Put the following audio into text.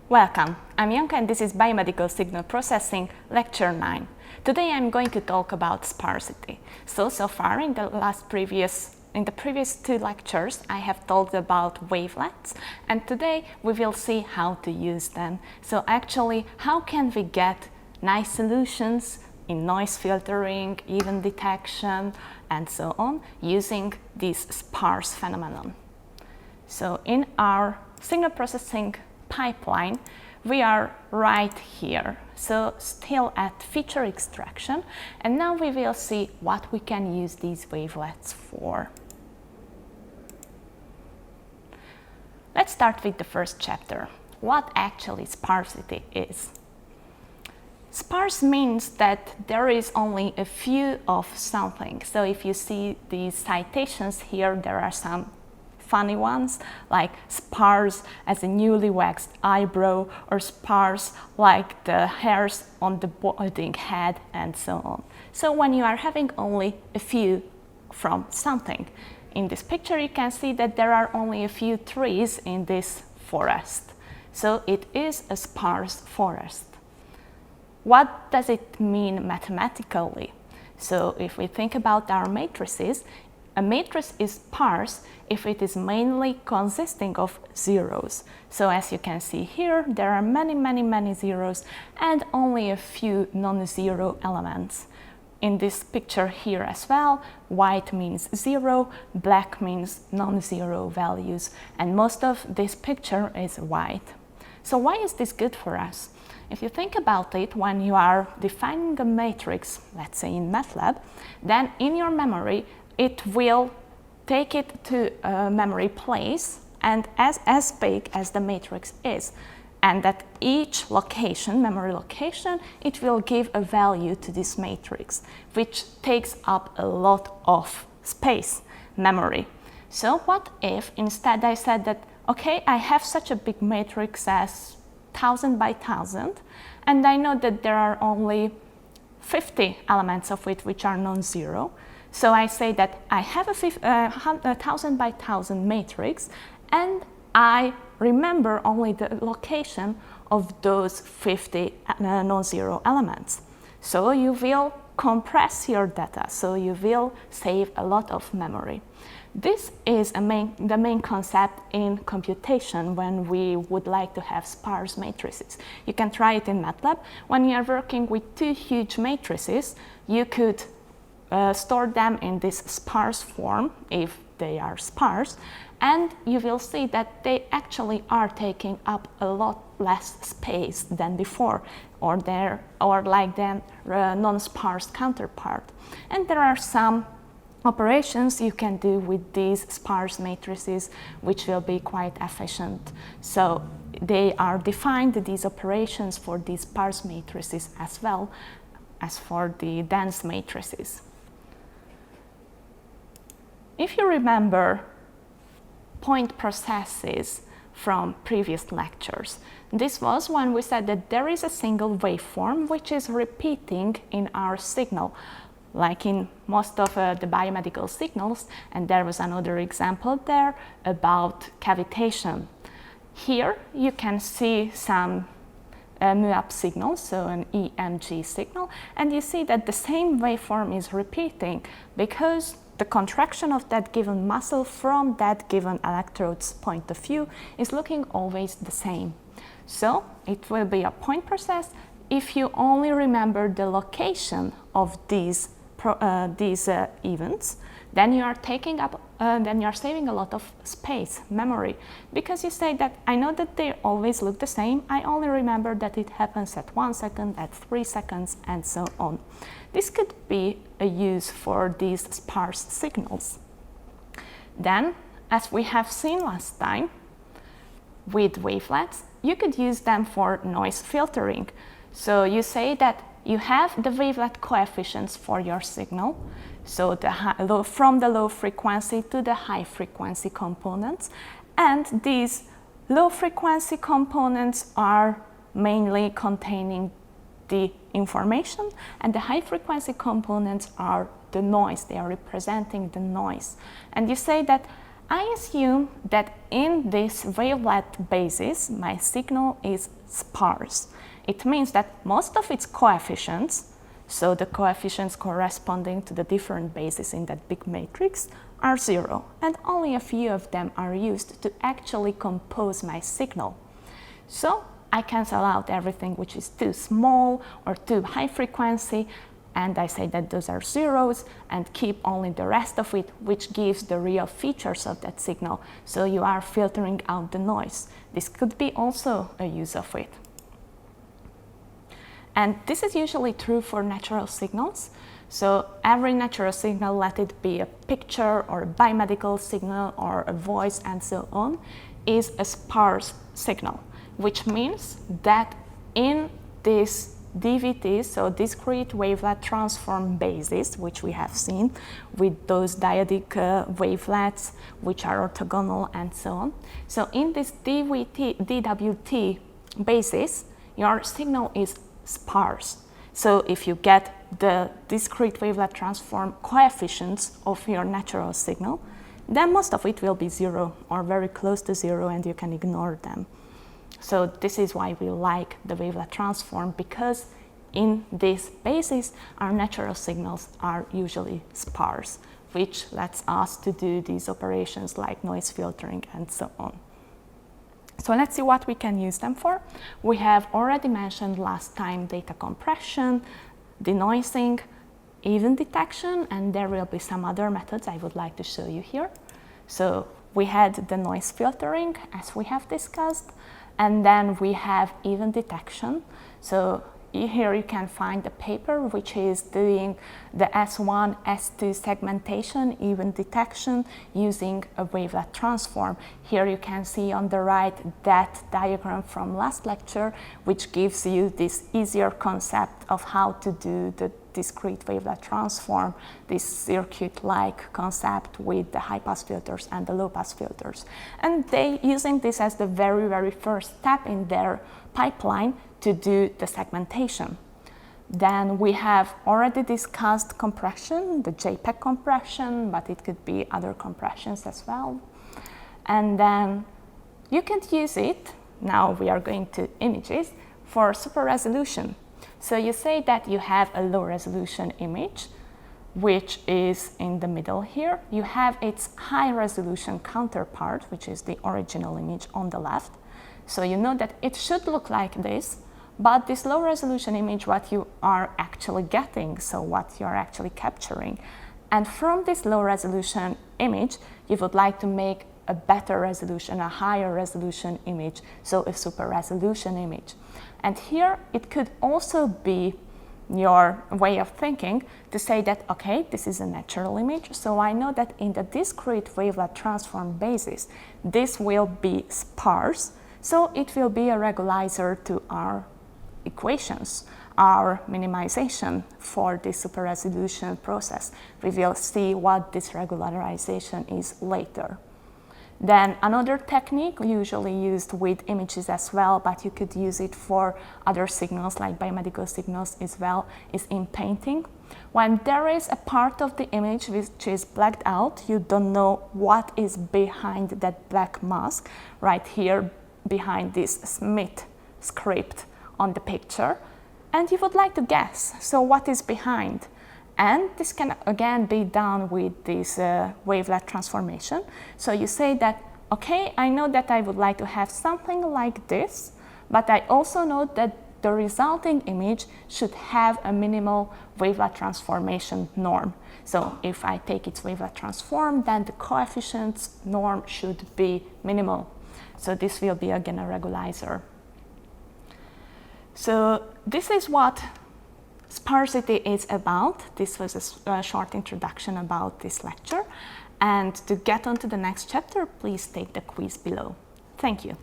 Welcome, I'm Janka and this is Biomedical Signal Processing, Lecture 9. Today I'm going to talk about sparsity. So far in the previous two lectures I have talked about wavelets, and today we will see how to use them. So actually, how can we get nice solutions in noise filtering, even detection, and so on, using this sparse phenomenon. So in our signal processing pipeline, we are right here, so still at feature extraction, and now we will see what we can use these wavelets for. Let's start with the first chapter. What actually sparsity is? Sparse means that there is only a few of something. So if you see these citations here, there are some funny ones, like sparse as a newly waxed eyebrow, or sparse like the hairs on the balding head, and so on. So when you are having only a few from something, in this picture you can see that there are only a few trees in this forest. So it is a sparse forest. What does it mean mathematically? So if we think about our matrices, a matrix is sparse if it is mainly consisting of zeros. So as you can see here, there are many zeros and only a few non-zero elements. In this picture here as well, white means 0, black means non-zero values, and most of this picture is white. So why is this good for us? If you think about it, when you are defining a matrix, let's say in MATLAB, then in your memory it will take it to a memory place and as big as the matrix is. And at each location, memory location, it will give a value to this matrix, which takes up a lot of space, memory. So what if instead I said that, okay, I have such a big matrix as 1000 by 1000, and I know that there are only 50 elements of it which are non-zero. So I say that I have a 1000 by 1000 matrix, and I remember only the location of those 50 non-zero elements. So you will compress your data, so you will save a lot of memory. This is the main concept in computation when we would like to have sparse matrices. You can try it in MATLAB. When you are working with two huge matrices, you could store them in this sparse form if they are sparse, and you will see that they actually are taking up a lot less space than before, or like their non-sparse counterpart. And there are some operations you can do with these sparse matrices which will be quite efficient. So they are defined, these operations, for these sparse matrices as well as for the dense matrices. If you remember point processes from previous lectures, this was when we said that there is a single waveform which is repeating in our signal, like in most of the biomedical signals, and there was another example there about cavitation. Here you can see some MUAP signal, so an EMG signal, and you see that the same waveform is repeating because the contraction of that given muscle from that given electrode's point of view is looking always the same. So it will be a point process if you only remember the location of these events. Then you are saving a lot of space, memory, because you say that I know that they always look the same. I only remember that it happens at 1 second, at 3 seconds, and so on. This could be a use for these sparse signals. Then, as we have seen last time with wavelets, you could use them for noise filtering. So you say that you have the wavelet coefficients for your signal, so from the low frequency to the high frequency components, and these low frequency components are mainly containing the information, and the high frequency components are the noise. They are representing the noise. And you say that I assume that in this wavelet basis my signal is sparse. It means that most of its coefficients, so the coefficients corresponding to the different bases in that big matrix, are 0, and only a few of them are used to actually compose my signal. So I cancel out everything which is too small or too high frequency, and I say that those are zeros, and keep only the rest of it, which gives the real features of that signal. So you are filtering out the noise. This could be also a use of it. And this is usually true for natural signals. So every natural signal, let it be a picture or a biomedical signal or a voice and so on, is a sparse signal, which means that in this DVT, so discrete wavelet transform basis, which we have seen with those dyadic wavelets which are orthogonal and so on. So in this DWT basis, your signal is sparse. So if you get the discrete wavelet transform coefficients of your natural signal, then most of it will be 0 or very close to 0, and you can ignore them. So this is why we like the wavelet transform, because in this basis our natural signals are usually sparse, which lets us to do these operations like noise filtering and so on. So let's see what we can use them for. We have already mentioned last time data compression, denoising, event detection, and there will be some other methods I would like to show you here. So we had the noise filtering, as we have discussed, and then we have event detection. So here you can find a paper which is doing the S1, S2 segmentation, event detection using a wavelet transform. Here you can see on the right that diagram from last lecture, which gives you this easier concept of how to do the discrete wavelet transform, this circuit-like concept with the high-pass filters and the low-pass filters. And they using this as the very, very first step in their pipeline to do the segmentation. Then we have already discussed compression, the JPEG compression, but it could be other compressions as well. And then you can use it, now we are going to images, for super resolution. So you say that you have a low resolution image, which is in the middle here. You have its high resolution counterpart, which is the original image on the left. So you know that it should look like this, but this low resolution image, what you are actually getting, so what you're actually capturing. And from this low resolution image, you would like to make a better resolution, a higher resolution image, so a super resolution image. And here it could also be your way of thinking to say that, okay, this is a natural image, so I know that in the discrete wavelet transform basis, this will be sparse, so it will be a regularizer to our equations, our minimization for the super resolution process. We will see what this regularization is later. Then another technique usually used with images as well, but you could use it for other signals like biomedical signals as well, is in painting. When there is a part of the image which is blacked out, you don't know what is behind that black mask, right here behind this Smith script on the picture, and you would like to guess, so what is behind? And this can again be done with this wavelet transformation. So you say that, okay, I know that I would like to have something like this, but I also know that the resulting image should have a minimal wavelet transformation norm. So if I take its wavelet transform, then the coefficients norm should be minimal. So this will be again a regularizer. So this is what sparsity is about. This was a short introduction about this lecture. And to get on to the next chapter, please take the quiz below. Thank you.